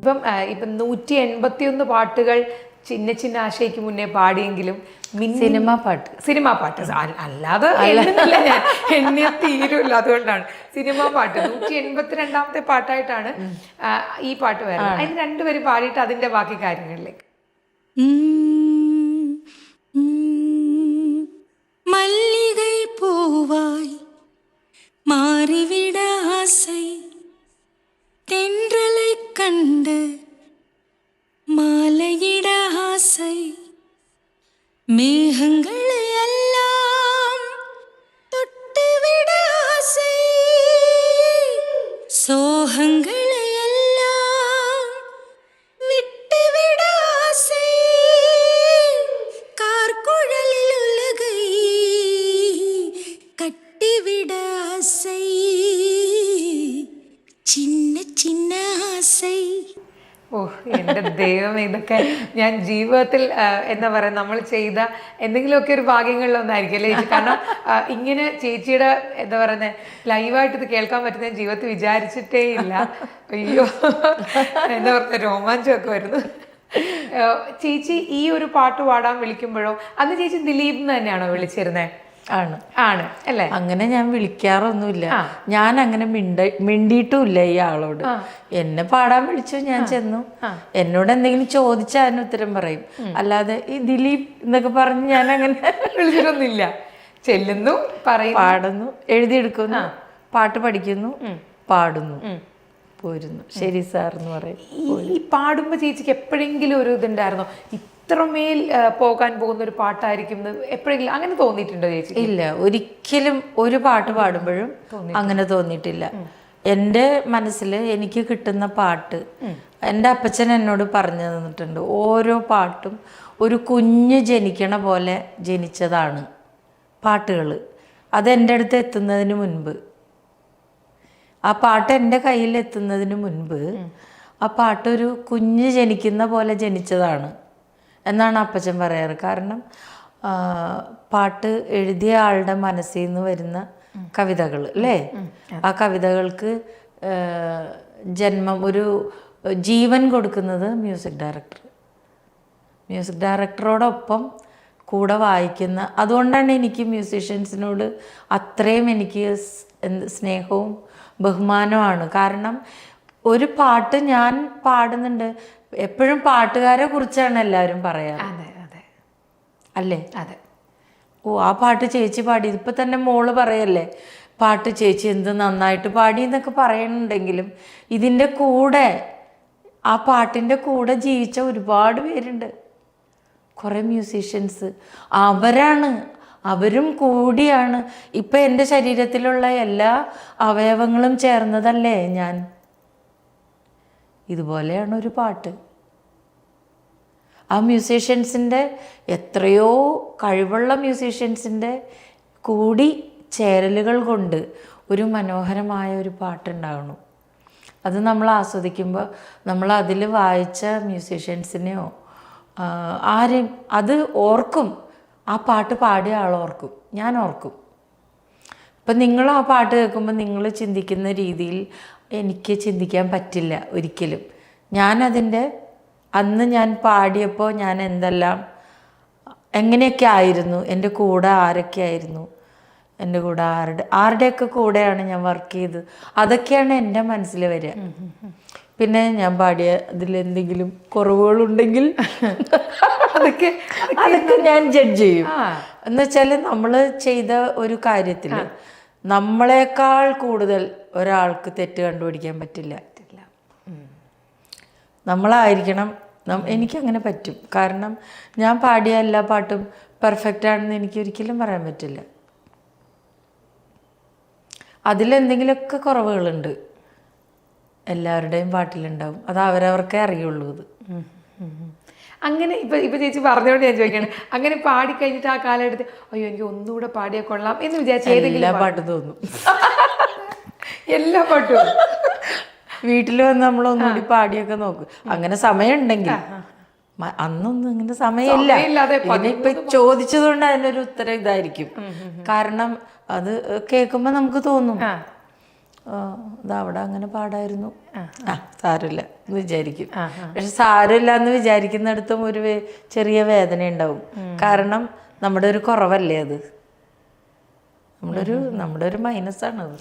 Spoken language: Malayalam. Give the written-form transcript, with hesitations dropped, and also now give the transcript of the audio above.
ഇപ്പം 181 പാട്ടുകൾ ചിന്ന ചിന്ന ആശയ്ക്ക് മുന്നേ പാടിയെങ്കിലും സിനിമാ പാട്ട് അല്ലാതെ ഞാൻ എണ്ണിയ തീരുമില്ല. അതുകൊണ്ടാണ് സിനിമാ പാട്ട് 182ാമത്തെ പാട്ടായിട്ടാണ് ഈ പാട്ട് വരുന്നത്. അതിന് രണ്ടുപേരും പാടിയിട്ട് അതിന്റെ ബാക്കി കാര്യങ്ങളിലേക്ക്. மல்லிகை பூவாய் மாறிவிட ஆசை தென்றலை கண்டு மாலையிட ஆசை மேகங்களை எல்லாம் தொட்டுவிட ஆசை சோகங்களை எல்லாம் விட்டுவிட ஆசை கார்குழலில் உலகை கட்டிவிட ஆசை சின்ன சின்ன ஆசை. ഓ എൻ്റെ ദൈവം, ഇതൊക്കെ ഞാൻ ജീവിതത്തിൽ എന്താ പറയുക നമ്മൾ ചെയ്ത എന്തെങ്കിലുമൊക്കെ ഒരു ഭാഗ്യങ്ങളിലൊന്നായിരിക്കും അല്ലേ ചേച്ചി? കാരണം ഇങ്ങനെ ചേച്ചിയുടെ എന്താ പറയുന്നത് ലൈവായിട്ട് ഇത് കേൾക്കാൻ പറ്റുന്ന ജീവിതത്തിൽ വിചാരിച്ചിട്ടേ ഇല്ല. അയ്യോ എന്താ പറയുക, രോമാഞ്ചമൊക്കെ വരുന്നു. ചേച്ചി ഈ ഒരു പാട്ട് പാടാൻ വിളിക്കുമ്പോഴോ അന്ന് ചേച്ചി ദിലീപ് തന്നെയാണോ വിളിച്ചിരുന്നത്? ആണ് അല്ലേ? അങ്ങനെ ഞാൻ വിളിക്കാറൊന്നുമില്ല. ഞാൻ അങ്ങനെ മിണ്ടിയിട്ടുമില്ല ഈ ആളോട്. എന്നെ പാടാൻ വിളിച്ചു, ഞാൻ ചെന്നു. എന്നോട് എന്തെങ്കിലും ചോദിച്ചാൽ അതിന് ഉത്തരം പറയും. അല്ലാതെ ഈ ദിലീപ് എന്നൊക്കെ പറഞ്ഞ് ഞാൻ അങ്ങനെ വിളിച്ചിട്ടൊന്നുമില്ല. ചെല്ലുന്നു, പറയും, പാടുന്നു, എഴുതിയെടുക്കുന്നു, പാട്ട് പഠിക്കുന്നു, പാടുന്നു, പോരുന്നു. ശരി സാർ എന്ന് പറയും. ഈ പാടുമ്പോ ചേച്ചിക്ക് എപ്പോഴെങ്കിലും ഒരു ഇതുണ്ടായിരുന്നോ ഇത്രമേൽ പോകാൻ പോകുന്ന ഒരു പാട്ടായിരിക്കും എപ്പോഴെങ്കിലും അങ്ങനെ തോന്നിയിട്ടുണ്ടോ ചേച്ചി? ഇല്ല, ഒരിക്കലും ഒരു പാട്ട് പാടുമ്പോഴും അങ്ങനെ തോന്നിയിട്ടില്ല. എൻ്റെ മനസ്സിൽ എനിക്ക് കിട്ടുന്ന പാട്ട് എൻ്റെ അപ്പച്ചൻ എന്നോട് പറഞ്ഞു തന്നിട്ടുണ്ട്. ഓരോ പാട്ടും ഒരു കുഞ്ഞ് ജനിക്കണ പോലെ ജനിച്ചതാണ് പാട്ടുകൾ. അതെൻ്റെ അടുത്ത് എത്തുന്നതിന് മുൻപ്, ആ പാട്ട് എൻ്റെ കയ്യിൽ എത്തുന്നതിന് മുൻപ് ആ പാട്ടൊരു കുഞ്ഞ് ജനിക്കുന്ന പോലെ ജനിച്ചതാണ് എന്നാണ് അപ്പച്ചൻ പറയാറ്. കാരണം പാട്ട് എഴുതിയ ആളുടെ മനസ്സിൽ നിന്ന് വരുന്ന കവിതകൾ അല്ലേ, ആ കവിതകൾക്ക് ജന്മം, ഒരു ജീവൻ കൊടുക്കുന്നത് മ്യൂസിക് ഡയറക്ടറോടൊപ്പം കൂടെ വായിക്കുന്ന. അതുകൊണ്ടാണ് എനിക്ക് മ്യൂസീഷ്യൻസിനോട് അത്രയും എനിക്ക് സ്നേഹവും ബഹുമാനമാണ്. കാരണം ഒരു പാട്ട് ഞാൻ പാടുന്നുണ്ട്, എപ്പോഴും പാട്ടുകാരെ കുറിച്ചാണ് എല്ലാവരും പറയാറ് അല്ലേ? അതെ. ഓ ആ പാട്ട് ചേച്ചി പാടി, ഇപ്പം തന്നെ മോള് പറയല്ലേ പാട്ട് ചേച്ചി എന്ത് നന്നായിട്ട് പാടി എന്നൊക്കെ പറയുന്നുണ്ടെങ്കിലും ഇതിൻ്റെ കൂടെ, ആ പാട്ടിൻ്റെ കൂടെ ജീവിച്ച ഒരുപാട് പേരുണ്ട്, കുറേ മ്യൂസീഷ്യൻസ്. അവരും കൂടിയാണ് ഇപ്പം എൻ്റെ ശരീരത്തിലുള്ള എല്ലാ അവയവങ്ങളും ചേർന്നതല്ലേ ഞാൻ. ഇതുപോലെയാണ് ഒരു പാട്ട്. ആ മ്യൂസീഷ്യൻസിൻ്റെ, എത്രയോ കഴിവുള്ള മ്യൂസീഷ്യൻസിൻ്റെ കൂടി ചേരലുകൾ കൊണ്ട് ഒരു മനോഹരമായ ഒരു പാട്ടുണ്ടാകണം. അത് നമ്മൾ ആസ്വദിക്കുമ്പോൾ നമ്മൾ അതിൽ വായിച്ച മ്യൂസീഷ്യൻസിനെയോ ആരെയും അത് ഓർക്കും. ആ പാട്ട് പാടിയ ആളോർക്കും, ഞാൻ ഓർക്കും. ഇപ്പം നിങ്ങൾ ആ പാട്ട് കേൾക്കുമ്പോൾ നിങ്ങൾ ചിന്തിക്കുന്ന രീതിയിൽ എനിക്ക് ചിന്തിക്കാൻ പറ്റില്ല ഒരിക്കലും. ഞാനതിൻ്റെ അന്ന് ഞാൻ പാടിയപ്പോൾ ഞാൻ എന്തെല്ലാം എങ്ങനെയൊക്കെ ആയിരുന്നു, എൻ്റെ കൂടെ ആരൊക്കെ ആയിരുന്നു, എൻ്റെ കൂടെ ആരുടെയൊക്കെ കൂടെയാണ് ഞാൻ വർക്ക് ചെയ്തത്, അതൊക്കെയാണ് എൻ്റെ മനസ്സിൽ വരിക. പിന്നെ ഞാൻ പാടിയ അതിലെന്തെങ്കിലും കുറവുകളുണ്ടെങ്കിൽ അതൊക്കെ ഞാൻ ജഡ്ജ് ചെയ്യും. എന്നുവെച്ചാൽ നമ്മൾ ചെയ്ത ഒരു കാര്യത്തിൽ നമ്മളെക്കാൾ കൂടുതൽ ഒരാൾക്ക് തെറ്റ് കണ്ടുപിടിക്കാൻ പറ്റില്ല. നമ്മളായിരിക്കണം. എനിക്കങ്ങനെ പറ്റും. കാരണം ഞാൻ പാടിയ എല്ലാ പാട്ടും പെർഫെക്റ്റ് ആണെന്ന് എനിക്ക് ഒരിക്കലും പറയാൻ പറ്റില്ല. അതിലെന്തെങ്കിലുമൊക്കെ കുറവുകളുണ്ട്, എല്ലാവരുടെയും പാട്ടിലുണ്ടാവും. അത് അവരവർക്കേ അറിയുള്ളൂ. ഇത് അങ്ങനെ ഇപ്പൊ ചേച്ചി പറഞ്ഞുകൊണ്ട് ഞാൻ ചോദിക്കുകയാണ്, അങ്ങനെ പാടിക്കഴിഞ്ഞിട്ട് ആ കാലഘട്ടത്തിൽ അയ്യോ എനിക്ക് ഒന്നുകൂടെ പാടിയാൽ കൊള്ളാം എന്ന് വിചാരിച്ച എല്ലാ പാട്ടും തോന്നും. എല്ലാ പാട്ടും വീട്ടിൽ വന്ന് നമ്മളൊന്നുകൂടി പാടിയൊക്കെ നോക്കും. അങ്ങനെ സമയം ഉണ്ടെങ്കിൽ. അന്നൊന്നും ഇങ്ങനെ സമയമില്ല. ഇപ്പൊ ചോദിച്ചതുകൊണ്ട് അതിനൊരു ഉത്തരം ഇതായിരിക്കും. കാരണം അത് കേൾക്കുമ്പോൾ നമുക്ക് തോന്നും ഇത് അവിടെ അങ്ങനെ പാടായിരുന്നു, സാരമില്ല എന്ന് വിചാരിക്കും. പക്ഷെ സാരമില്ല എന്ന് വിചാരിക്കുന്നിടത്തും ഒരു ചെറിയ വേദന ഉണ്ടാവും. കാരണം നമ്മുടെ ഒരു കുറവല്ലേ അത്, നമ്മുടെ ഒരു മൈനസാണ് അത്.